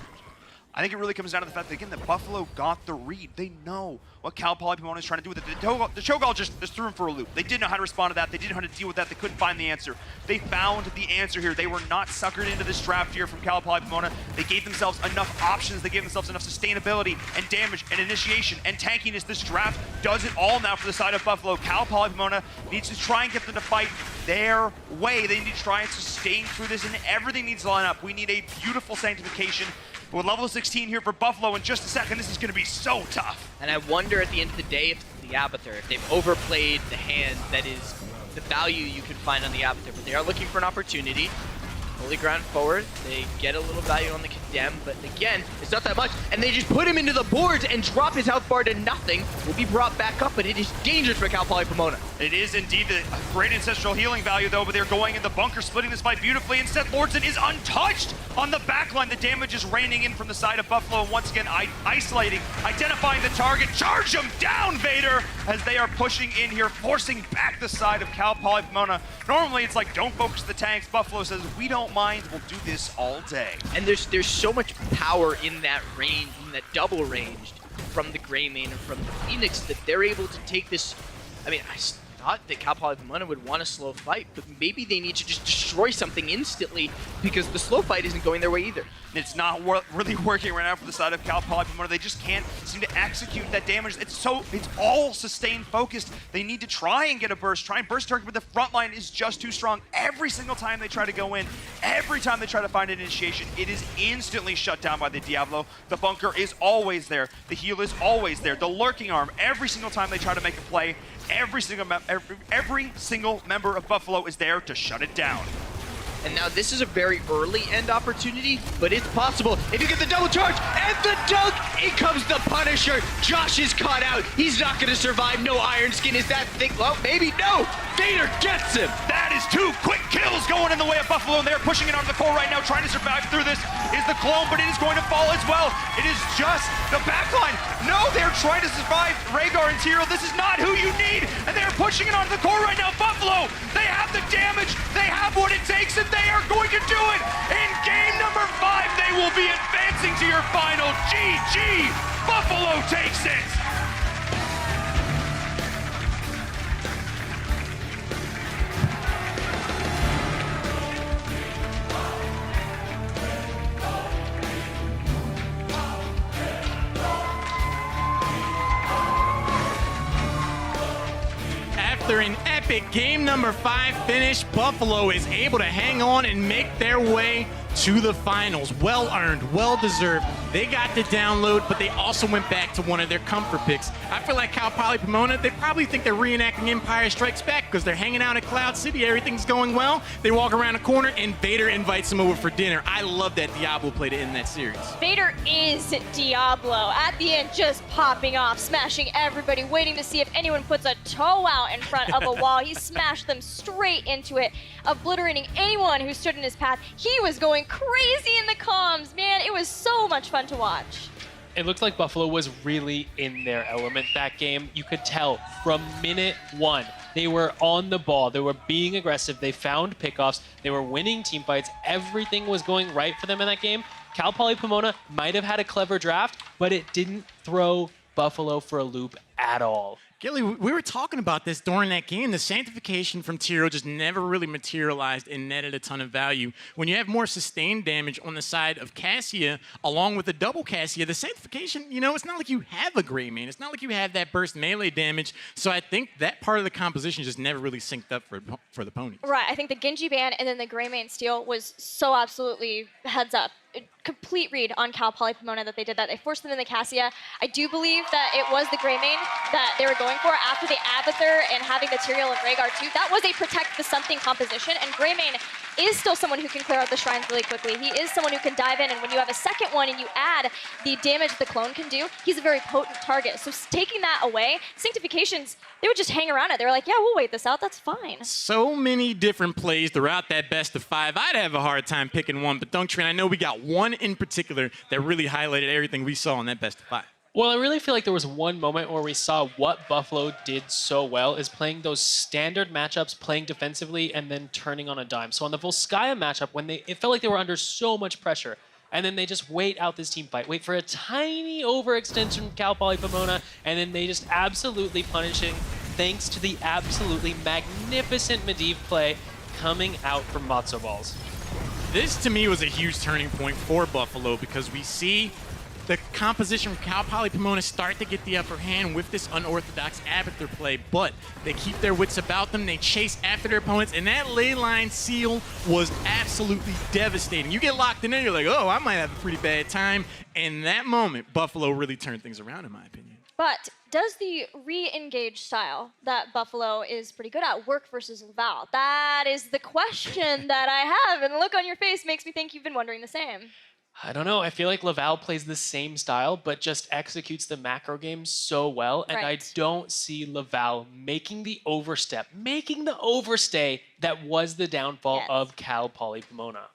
S4: I think it really comes down to the fact that, again, that Buffalo got the read. They know what Cal Poly Pomona is trying to do with it. The Cho'Gall just threw him for a loop. They didn't know how to respond to that. They didn't know how to deal with that. They couldn't find the answer. They found the answer here. They were not suckered into this draft here from Cal Poly Pomona. They gave themselves enough options. They gave themselves enough sustainability and damage and initiation and tankiness. This draft does it all now for the side of Buffalo. Cal Poly Pomona needs to try and get them to fight their way. They need to try and sustain through this, and everything needs to line up. We need a beautiful sanctification. With level 16 here for Buffalo in just a second, this is going to be so tough.
S5: And I wonder at the end of the day if the Abathur, if they've overplayed the hand that is the value you can find on the Abathur. But they are looking for an opportunity. Holy ground forward, they get a little value on the Condemn, but again, it's not that much. And they just put him into the boards and drop his health bar to nothing. Will be brought back up, but it is dangerous for Cal Poly Pomona.
S4: It is indeed a great ancestral healing value, though, but they're going in the bunker, splitting this fight beautifully. Instead, Lordson is untouched on the backline. The damage is raining in from the side of Buffalo, and once again, isolating, identifying the target. Charge him down, Vader, as they are pushing in here, forcing back the side of Cal Poly Pomona. Normally, it's like, don't focus the tanks. Buffalo says, we don't mind, we'll do this all day.
S5: And there's so much power in that range, in that double ranged from the Greymane and from the Phoenix that they're able to take this. I mean, I thought that Cal Poly Pomona would want a slow fight, but maybe they need to just destroy something instantly because the slow fight isn't going their way either.
S4: It's not really working right now for the side of Cal Poly Pomona. They just can't seem to execute that damage. It's all sustained focused. They need to try and get a burst, try and burst target, but the front line is just too strong. Every single time they try to go in, every time they try to find an initiation, it is instantly shut down by the Diablo. The bunker is always there. The heal is always there. The lurking arm, every single time they try to make a play, every single member of Buffalo is there to shut it down.
S5: And now this is a very early end opportunity, but it's possible. If you get the double charge and the dunk, in comes the Punisher. Josh is caught out. He's not going to survive. No Iron Skin. Is that thick? Well, maybe no. Vader gets him.
S4: That is two quick kills going in the way of Buffalo, and they're pushing it onto the core right now, trying to survive through this. Is the clone, but it is going to fall as well. It is just the backline. No, they're trying to survive Rhaegar and Tyrael. This is not who you need, and they're pushing it onto the core right now. Buffalo, they have the damage. They have what it takes, and they are going to do it. In game number 5, they will be advancing to your final. GG, Buffalo takes it.
S1: After an epic game number 5 finish, Buffalo is able to hang on and make their way to the finals. Well earned, well deserved. They got the download, but they also went back to one of their comfort picks. I feel like Cal Poly Pomona, they probably think they're reenacting Empire Strikes Back because they're hanging out at Cloud City. Everything's going well. They walk around a corner and Vader invites them over for dinner. I love that Diablo play to end that series.
S3: Vader is Diablo. At the end, just popping off, smashing everybody, waiting to see if anyone puts a toe out in front of a wall. He smashed them straight into it, obliterating anyone who stood in his path. He was going crazy in the comms, man. It was so much fun to watch.
S2: It looked like Buffalo was really in their element that game. You could tell from minute 1. They were on the ball. They were being aggressive. They found pickoffs. They were winning team fights. Everything was going right for them in that game. Cal Poly Pomona might have had a clever draft, but it didn't throw Buffalo for a loop at all.
S1: Gilly, we were talking about this during that game. The sanctification from Tyrael just never really materialized and netted a ton of value. When you have more sustained damage on the side of Cassia, along with the double Cassia, the sanctification, it's not like you have a Greymane. It's not like you have that burst melee damage. So I think that part of the composition just never really synced up for the ponies.
S3: Right, I think the Genji ban and then the Greymane steal was so absolutely heads up. Complete read on Cal Poly Pomona that they did that. They forced them in the Cassia. I do believe that it was the Greymane that they were going for after the Abathur and having the Tyrael and Rhaegar too. That was a protect the something composition, and Greymane is still someone who can clear out the shrines really quickly. He is someone who can dive in, and when you have a second one and you add the damage the clone can do, he's a very potent target. So taking that away, Sanctifications, they would just hang around it. They were like, yeah, we'll wait this out. That's fine.
S1: So many different plays throughout that best of 5. I'd have a hard time picking one, but Dunk Train, I know we got one in particular that really highlighted everything we saw in that best of 5.
S2: Well, I really feel like there was one moment where we saw what Buffalo did so well is playing those standard matchups, playing defensively, and then turning on a dime. So on the Volskaya matchup, when it felt like they were under so much pressure, and then they just wait out this team fight, wait for a tiny overextension from Cal Poly Pomona, and then they just absolutely punishing, thanks to the absolutely magnificent Medivh play coming out from Matzo Balls.
S1: This, to me, was a huge turning point for Buffalo because we see the composition from Cal Poly Pomona start to get the upper hand with this unorthodox Abathur play, but they keep their wits about them. They chase after their opponents, and that ley line seal was absolutely devastating. You get locked in there, you're like, oh, I might have a pretty bad time. And that moment, Buffalo really turned things around, in my opinion.
S3: But does the re-engage style that Buffalo is pretty good at work versus Laval? That is the question that I have, and the look on your face makes me think you've been wondering the same.
S2: I don't know. I feel like Laval plays the same style, but just executes the macro game so well. And I don't see Laval making the overstep, making the overstay that was the downfall of Cal Poly Pomona.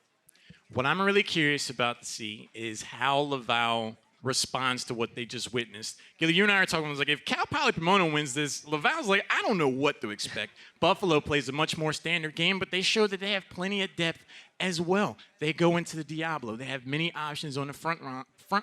S1: What I'm really curious about to see is how Laval responds to what they just witnessed. Gilly, you and I are talking, like, if Cal Poly Pomona wins this, Laval's like, I don't know what to expect. Buffalo plays a much more standard game, but they show that they have plenty of depth as well. They go into the Diablo. They have many options on the front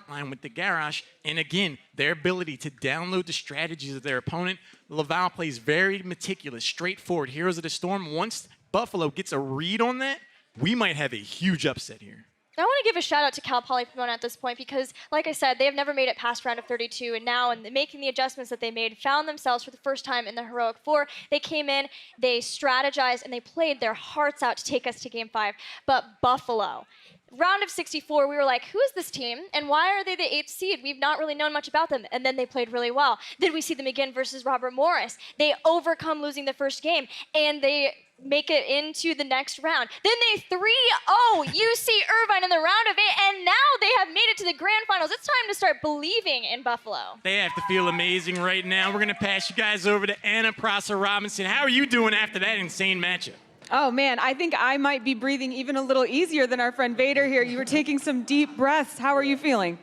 S1: line with the Garrosh. And again, their ability to download the strategies of their opponent. Laval plays very meticulous, straightforward. Heroes of the Storm, once Buffalo gets a read on that, we might have a huge upset here.
S3: I want to give a shout out to Cal Poly Pomona at this point because, like I said, they have never made it past round of 32, and now in making the adjustments that they made, found themselves for the first time in the Heroic 4. They came in, they strategized, and they played their hearts out to take us to Game 5. But Buffalo, round of 64, we were like, who is this team, and why are they the 8th seed? We've not really known much about them, and then they played really well. Then we see them again versus Robert Morris. They overcome losing the first game, and they make it into the next round. Then they 3-0 UC Irvine in the round of 8, and now they have made it to the grand finals. It's time to start believing in Buffalo.
S1: They have to feel amazing right now. We're going to pass you guys over to Anna Prosser-Robinson. How are you doing after that insane matchup?
S6: Oh man, I think I might be breathing even a little easier than our friend Vader here. You were taking some deep breaths. How are you feeling?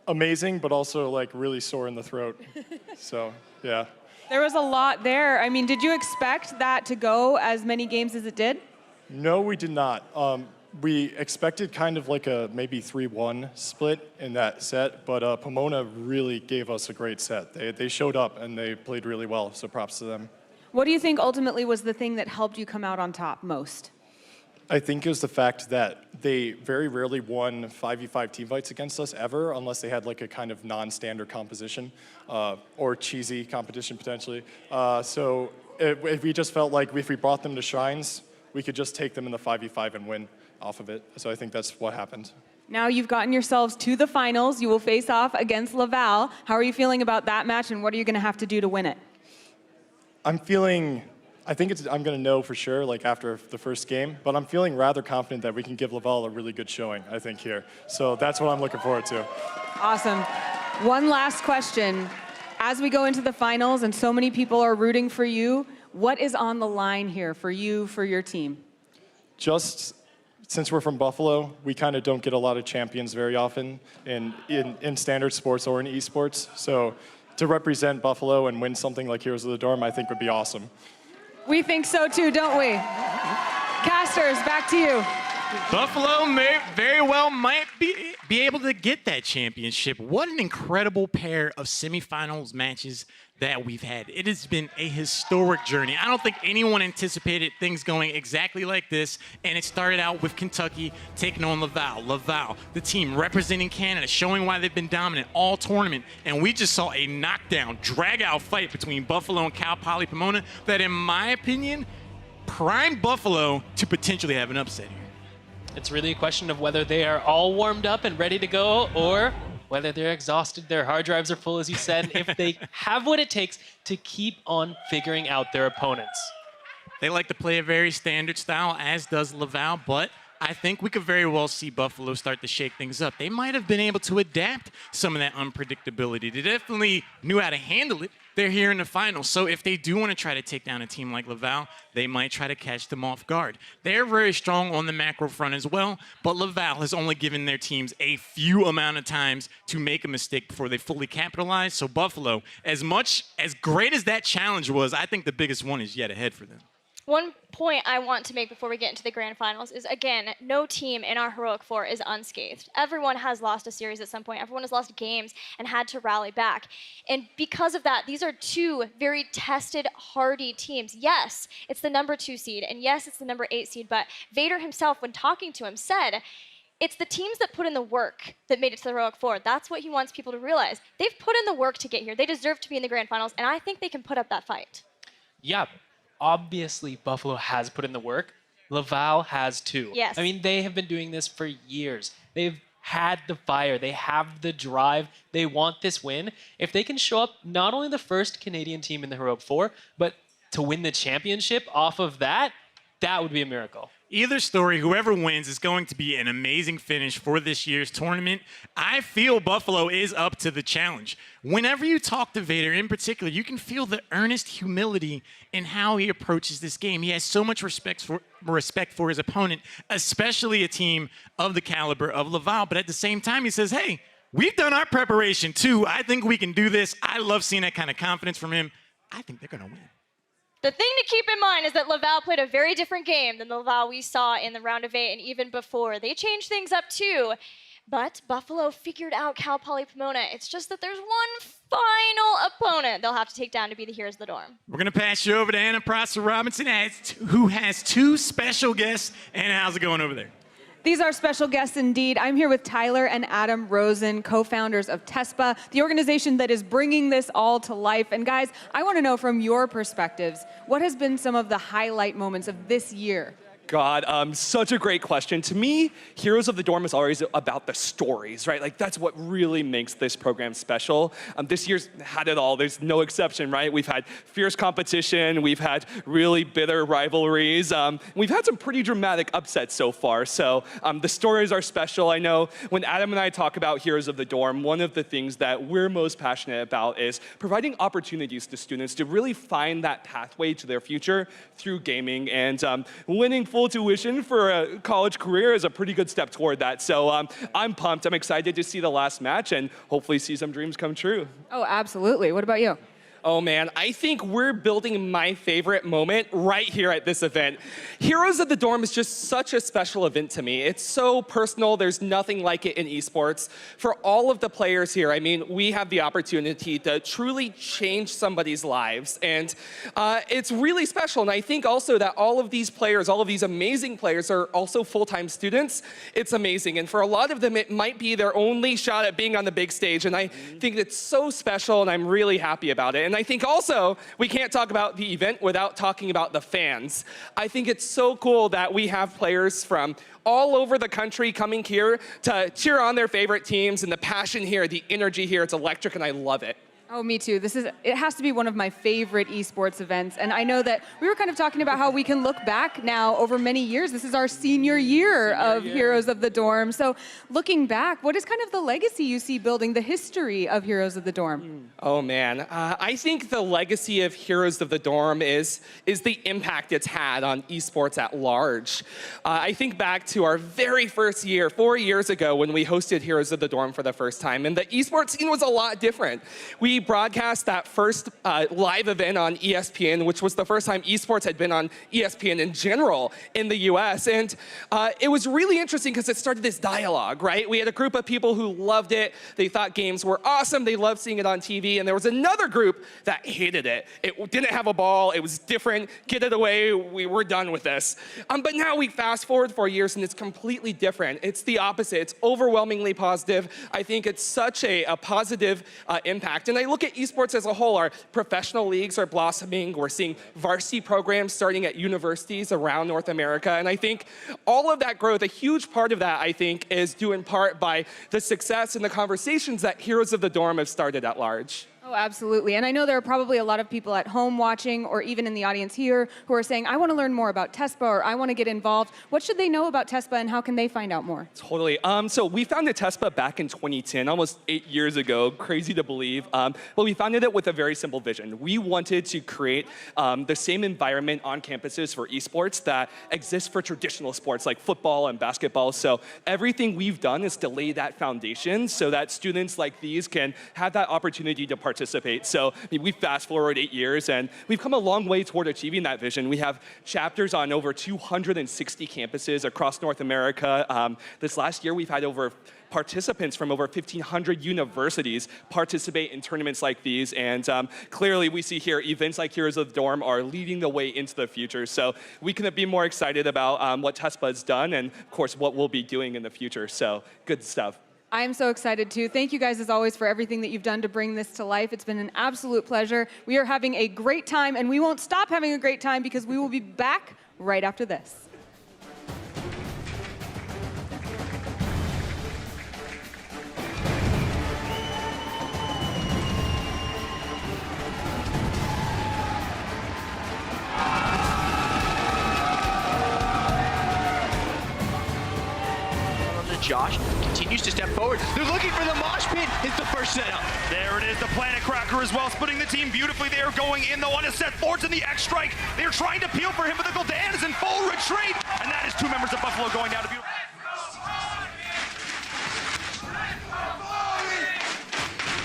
S7: Amazing, but also like really sore in the throat. So, yeah.
S6: There was a lot there. I mean, did you expect that to go as many games as it did?
S7: No, we did not. We expected kind of like a maybe 3-1 split in that set, but Pomona really gave us a great set. They showed up and they played really well, so props to them.
S6: What do you think ultimately was the thing that helped you come out on top most?
S7: I think it was the fact that they very rarely won 5v5 team fights against us ever, unless they had like a kind of non-standard composition or cheesy competition potentially. So we just felt like if we brought them to Shrines, we could just take them in the 5v5 and win off of it. So I think that's what happened.
S6: Now you've gotten yourselves to the finals. You will face off against Laval. How are you feeling about that match, and what are you going to have to do to win it?
S7: I think I'm going to know for sure, like after the first game, but I'm feeling rather confident that we can give Laval a really good showing, I think, here. So that's what I'm looking forward to.
S6: Awesome. One last question. As we go into the finals and so many people are rooting for you, what is on the line here for you, for your team?
S7: Just since we're from Buffalo, we kind of don't get a lot of champions very often in standard sports or in esports. So to represent Buffalo and win something like Heroes of the Dorm, I think would be awesome.
S6: We think so too, don't we? Casters, back to you.
S1: Buffalo very well might be able to get that championship. What an incredible pair of semifinals matches that we've had. It has been a historic journey. I don't think anyone anticipated things going exactly like this, and it started out with Kentucky taking on Laval. Laval, the team representing Canada, showing why they've been dominant all tournament, and we just saw a knockdown, drag-out fight between Buffalo and Cal Poly Pomona that, in my opinion, primed Buffalo to potentially have an upset here.
S2: It's really a question of whether they are all warmed up and ready to go, or whether they're exhausted, their hard drives are full, as you said, if they have what it takes to keep on figuring out their opponents.
S1: They like to play a very standard style, as does Laval, but I think we could very well see Buffalo start to shake things up. They might have been able to adapt some of that unpredictability. They definitely knew how to handle it. They're here in the finals. So if they do want to try to take down a team like Laval, they might try to catch them off guard. They're very strong on the macro front as well, but Laval has only given their teams a few amount of times to make a mistake before they fully capitalize. So Buffalo, as great as that challenge was, I think the biggest one is yet ahead for them.
S3: One point I want to make before we get into the grand finals is, again, no team in our Heroic Four is unscathed. Everyone has lost a series at some point. Everyone has lost games and had to rally back. And because of that, these are two very tested, hardy teams. Yes, it's the number 2 seed, and yes, it's the number 8 seed, but Vader himself, when talking to him, said, it's the teams that put in the work that made it to the Heroic Four. That's what he wants people to realize. They've put in the work to get here. They deserve to be in the grand finals, and I think they can put up that fight.
S2: Yeah. Obviously, Buffalo has put in the work. Laval has too.
S3: Yes.
S2: I mean, they have been doing this for years. They've had the fire. They have the drive. They want this win. If they can show up not only the first Canadian team in the Heroic Four, but to win the championship off of that, that would be a miracle.
S1: Either story, whoever wins is going to be an amazing finish for this year's tournament. I feel Buffalo is up to the challenge. Whenever you talk to Vader in particular, you can feel the earnest humility in how he approaches this game. He has so much respect for his opponent, especially a team of the caliber of Laval. But at the same time, he says, hey, we've done our preparation too. I think we can do this. I love seeing that kind of confidence from him. I think they're going to win.
S3: The thing to keep in mind is that Laval played a very different game than the Laval we saw in the round of 8 and even before. They changed things up too, but Buffalo figured out Cal Poly Pomona. It's just that there's one final opponent they'll have to take down to be the Heroes of the Dorm.
S1: We're going to pass you over to Anna Prosser-Robinson, who has 2 special guests. Anna, how's it going over there?
S6: These are special guests indeed. I'm here with Tyler and Adam Rosen, co-founders of TESPA, the organization that is bringing this all to life. And guys, I want to know from your perspectives, what has been some of the highlight moments of this year?
S8: God, such a great question. To me, Heroes of the Dorm is always about the stories, right? Like, that's what really makes this program special. This year's had it all. There's no exception, right? We've had fierce competition. We've had really bitter rivalries. We've had some pretty dramatic upsets so far. So the stories are special. I know when Adam and I talk about Heroes of the Dorm, one of the things that we're most passionate about is providing opportunities to students to really find that pathway to their future through gaming, and winning full tuition for a college career is a pretty good step toward that. So I'm pumped. I'm excited to see the last match and hopefully see some dreams come true.
S6: Oh, absolutely. What about you?
S8: Oh man, I think we're building my favorite moment right here at this event. Heroes of the Dorm is just such a special event to me. It's so personal. There's nothing like it in esports. For all of the players here, I mean, we have the opportunity to truly change somebody's lives. And it's really special. And I think also that all of these players, all of these amazing players are also full-time students. It's amazing. And for a lot of them, it might be their only shot at being on the big stage. And I think it's so special, and I'm really happy about it. And I think also we can't talk about the event without talking about the fans. I think it's so cool that we have players from all over the country coming here to cheer on their favorite teams, and the passion here, the energy here, it's electric, and I love it.
S6: Oh, me too. It has to be one of my favorite esports events. And I know that we were kind of talking about how we can look back now over many years. This is our senior year of Heroes of the Dorm. So looking back, what is kind of the legacy you see building, the history of Heroes of the Dorm?
S8: Oh man, I think the legacy of Heroes of the Dorm is the impact it's had on esports at large. I think back to our very first year, 4 years ago, when we hosted Heroes of the Dorm for the first time, and the esports scene was a lot different. We broadcast that first live event on ESPN, which was the first time esports had been on ESPN in general in the US. And it was really interesting because it started this dialogue, right? We had a group of people who loved it. They thought games were awesome. They loved seeing it on TV. And there was another group that hated it. It didn't have a ball. It was different. Get it away. We were done with this. But now we fast forward 4 years and it's completely different. It's the opposite. It's overwhelmingly positive. I think it's such a positive impact. And I look at esports as a whole. Our professional leagues are blossoming. We're seeing varsity programs starting at universities around North America. And I think all of that growth, a huge part of that, I think, is due in part by the success and the conversations that Heroes of the Dorm have started at large.
S6: Oh, absolutely. And I know there are probably a lot of people at home watching or even in the audience here who are saying, I want to learn more about TESPA or I want to get involved. What should they know about TESPA and how can they find out more?
S8: Totally. So we founded TESPA back in 2010, almost 8 years ago. Crazy to believe. But we founded it with a very simple vision. We wanted to create the same environment on campuses for esports that exists for traditional sports like football and basketball. So everything we've done is to lay that foundation so that students like these can have that opportunity to participate. So we fast forward 8 years and we've come a long way toward achieving that vision. We have chapters on over 260 campuses across North America. This last year we've had over participants from over 1,500 universities participate in tournaments like these. And clearly we see here events like Heroes of the Dorm are leading the way into the future. So we couldn't be more excited about what TESPA has done and of course what we'll be doing in the future. So good stuff.
S6: I'm so excited too. Thank you guys as always for everything that you've done to bring this to life. It's been an absolute pleasure. We are having a great time and we won't stop having a great time because we will be back right after this.
S5: Josh continues to step forward. They're looking for the mosh pit. It's the first setup.
S4: There it is, the Planet Cracker as well, splitting the team beautifully. They are going in though on a set. Lords in the X-Strike. They are trying to peel for him, but the Gul'dan is in full retreat. And that is 2 members of Buffalo going down to beautiful.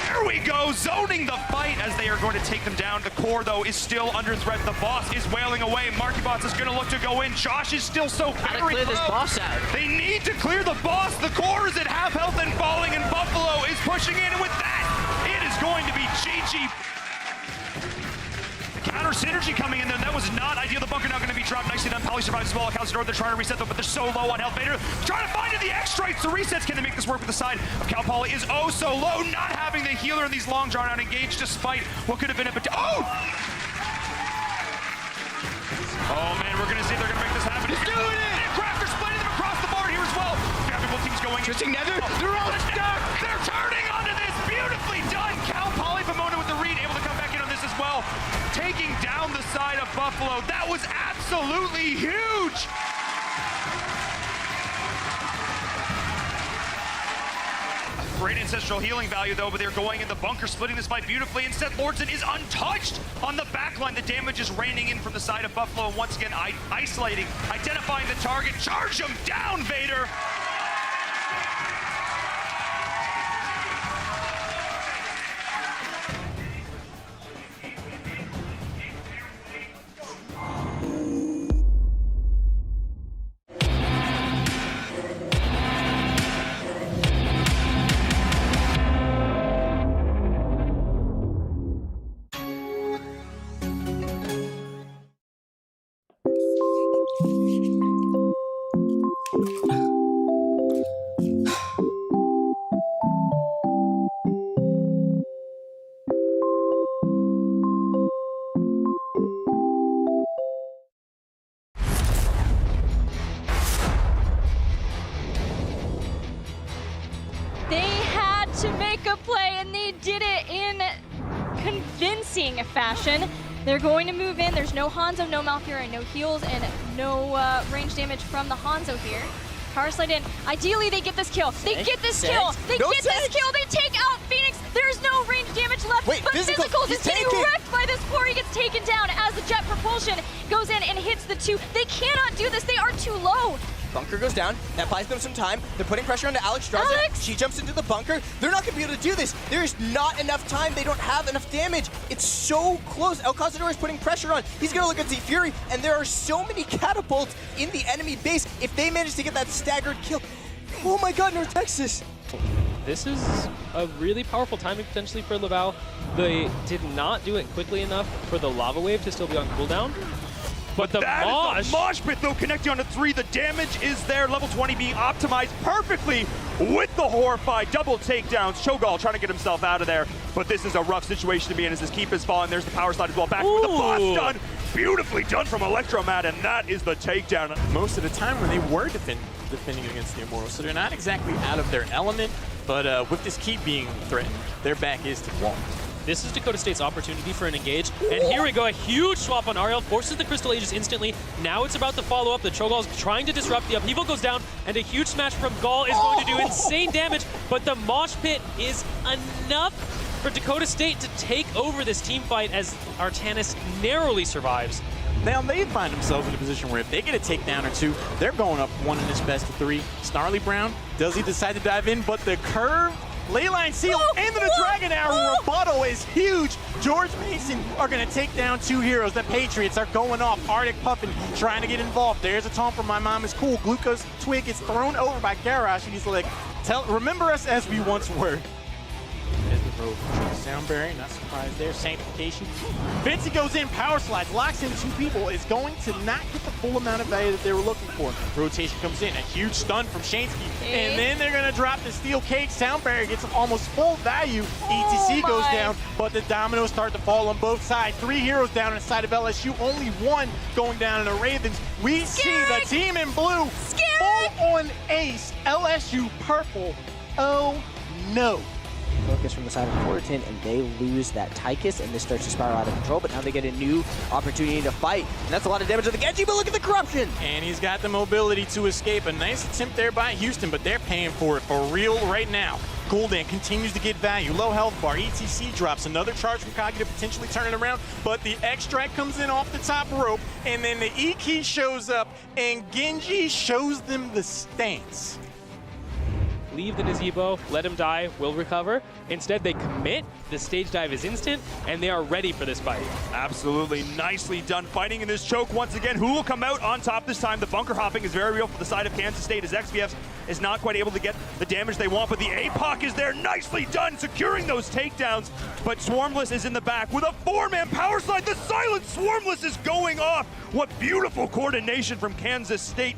S4: There we go, zoning the fight as they are going to take them down. The core, though, is still under threat. The boss is wailing away. Markybots is going to look to go in. Josh is still so
S5: Gotta
S4: very
S5: clear this boss out.
S4: They need to clear the boss. The core is at half health and falling, and Buffalo is pushing in. And with that, it is going to be GG. Counter synergy coming in there. That was not ideal. The bunker now going to be dropped nicely done. Pally survives as well. Calcidor, they're trying to reset though, but they're so low on health. Vader trying to find it. The X-Strikes, the resets. Can they make this work with the side of Cal Poly is oh so low. Not having the healer in these long drawn out engage despite what could have been a oh! Oh man, we're going to see if they're going to make this happen. He's doing it! Crafter splitting them across the board here as well. Grabbing both teams going.
S5: Twisting Nether. They're all stuck.
S4: They're turning onto this. Beautifully done. Cal Poly Pomona with the read, able to come back in on this as well. Taking down the side of Buffalo. That was absolutely huge. Great ancestral healing value though, but they're going in the bunker, splitting this fight beautifully. Instead, Lordson is untouched on the backline. The damage is raining in from the side of Buffalo. And once again, isolating, identifying the target. Charge him down, Vader.
S3: To make a play, and they did it in convincing fashion. They're going to move in. There's no Hanzo, no Malfurion, no heals, and no range damage from the Hanzo here. Power slide in. Ideally, they get this kill. They get this kill. They get this kill. They take out Phoenix. There's no range damage left.
S9: Wait,
S3: but Physicals is getting
S9: tanking.
S3: wrecked by this core. He gets taken down as the jet propulsion goes in and hits the 2. They cannot do this. They are too low.
S9: Bunker goes down. That buys them some time. They're putting pressure onto Alex Strauss. She jumps into the bunker. They're not going to be able to do this. There's not enough time. They don't have enough damage. It's so close. El Cazador is putting pressure on. He's going to look at Z Fury, and there are so many catapults in the enemy base. If they manage to get that staggered kill, oh my God, North Texas.
S2: This is a really powerful timing potentially for Laval. They did not do it quickly enough for the lava wave to still be on cooldown. But the
S4: mosh pit though connecting onto 3. The damage is there. Level 20 being optimized perfectly with the Horrify. Double takedowns. Cho'Gall trying to get himself out of there. But this is a rough situation to be in as his keep is falling. There's the power slide as well. Back with the boss done. Beautifully done from Electromat, and that is the takedown.
S1: Most of the time when they were defending against the Immortals, so they're not exactly out of their element, but with this keep being threatened, their back is to the wall.
S2: This is Dakota State's opportunity for an engage. And here we go, a huge swap on Ariel, forces the Crystal Aegis instantly. Now it's about to follow up. The Cho'Gall's trying to disrupt. The upheaval goes down, and a huge smash from Gall is going to do insane damage, but the Mosh Pit is enough for Dakota State to take over this team fight as Artanis narrowly survives.
S1: Now they find themselves in a position where if they get a takedown or two, they're going up one in this best of three. Snarly Brown, does he decide to dive in? But the curve, Leyline Seal into the Dragon Arrow rebuttal is huge. George Mason are going to take down two heroes. The Patriots are going off. Arctic Puffin trying to get involved. There's a taunt from My Mom is Cool. Glucose Twig gets thrown over by Garrosh, and he's like, remember us as we once were. Soundberry, not surprised there. Sanctification. Vincey goes in, power slides, locks in two people, is going to not get the full amount of value that they were looking for. Rotation comes in, a huge stun from Shansky, and then they're going to drop the steel cage. Soundberry gets almost full value. ETC goes down, but the dominoes start to fall on both sides. 3 heroes down on the side of LSU, only 1 going down in the Ravens. We see the team in blue, full on ace, LSU purple. Oh no.
S9: Focus from the side of Fullerton, and they lose that Tychus, and this starts to spiral out of control, but now they get a new opportunity to fight. And that's a lot of damage to the Genji, but look at the corruption!
S1: And he's got the mobility to escape. A nice attempt there by Houston, but they're paying for it for real right now. Gul'dan continues to get value. Low health bar. ETC drops another charge from Kagi to potentially turn it around, but the extract comes in off the top rope, and then the E-Key shows up, and Genji shows them the stance.
S2: Leave the Nazeebo, let him die, will recover. Instead, they commit, the stage dive is instant, and they are ready for this fight.
S4: Absolutely nicely done fighting in this choke once again. Who will come out on top this time? The bunker hopping is very real for the side of Kansas State as XVF is not quite able to get the damage they want, but the APOC is there, nicely done, securing those takedowns. But Swarmless is in the back with a 4-man power slide. The silent Swarmless is going off. What beautiful coordination from Kansas State.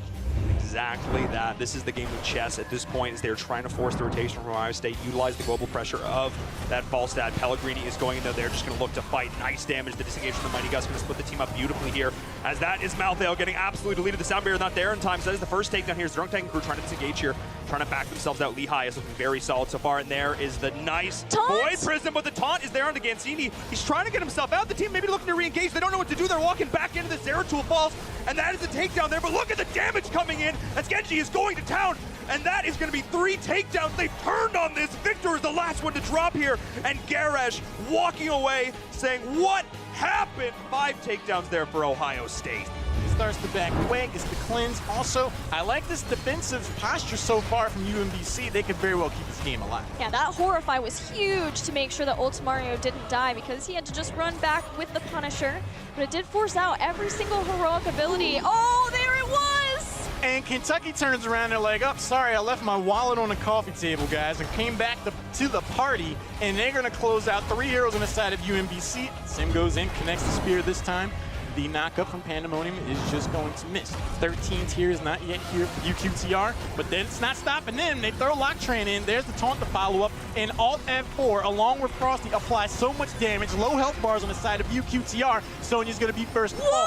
S4: Exactly that. This is the game of chess at this point as they're trying to force the rotation from Ohio State, utilize the global pressure of that Falstad. Pellegrini is going in there. They're just going to look to fight. Nice damage. The disengage from the Mighty Gus going to split the team up beautifully here as that is Malthael getting absolutely deleted. The sound barrier not there in time. So that is the first takedown here. It's Drunk Tank Crew trying to disengage here, trying to back themselves out. Lehigh is looking very solid so far, and there is the nice Void Prism, but the taunt is there on the Gansini. He's trying to get himself out. The team maybe looking to re-engage. They don't know what to do. They're walking back into the Zeratul Falls, and that is a takedown there, but look at the damage coming in as Genji is going to town, and that is going to be 3 takedowns. They've turned on this. Victor is the last one to drop here, and Garrosh walking away saying, what happened? 5 takedowns there for Ohio State.
S1: Starts to back away, gets the cleanse. Also, I like this defensive posture so far from UMBC. They could very well keep this game alive.
S3: Yeah, that Horrify was huge to make sure that Ultimario didn't die because he had to just run back with the Punisher, but it did force out every single heroic ability. Oh, there it was!
S1: And Kentucky turns around, they're like, oh, sorry, I left my wallet on the coffee table, guys, and came back to the party, and they're gonna close out 3 heroes on the side of UMBC. Sim goes in, connects the spear this time. The knockup from Pandemonium is just going to miss. 13 tiers not yet here for UQTR, but then it's not stopping them. They throw Locktran in. There's the taunt to follow up, and Alt F4 along with Frosty applies so much damage. Low health bars on the side of UQTR. Sonya's going to be first to fall.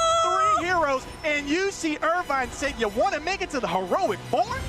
S1: 3 heroes, and you see Irvine say, you want to make it to the heroic form?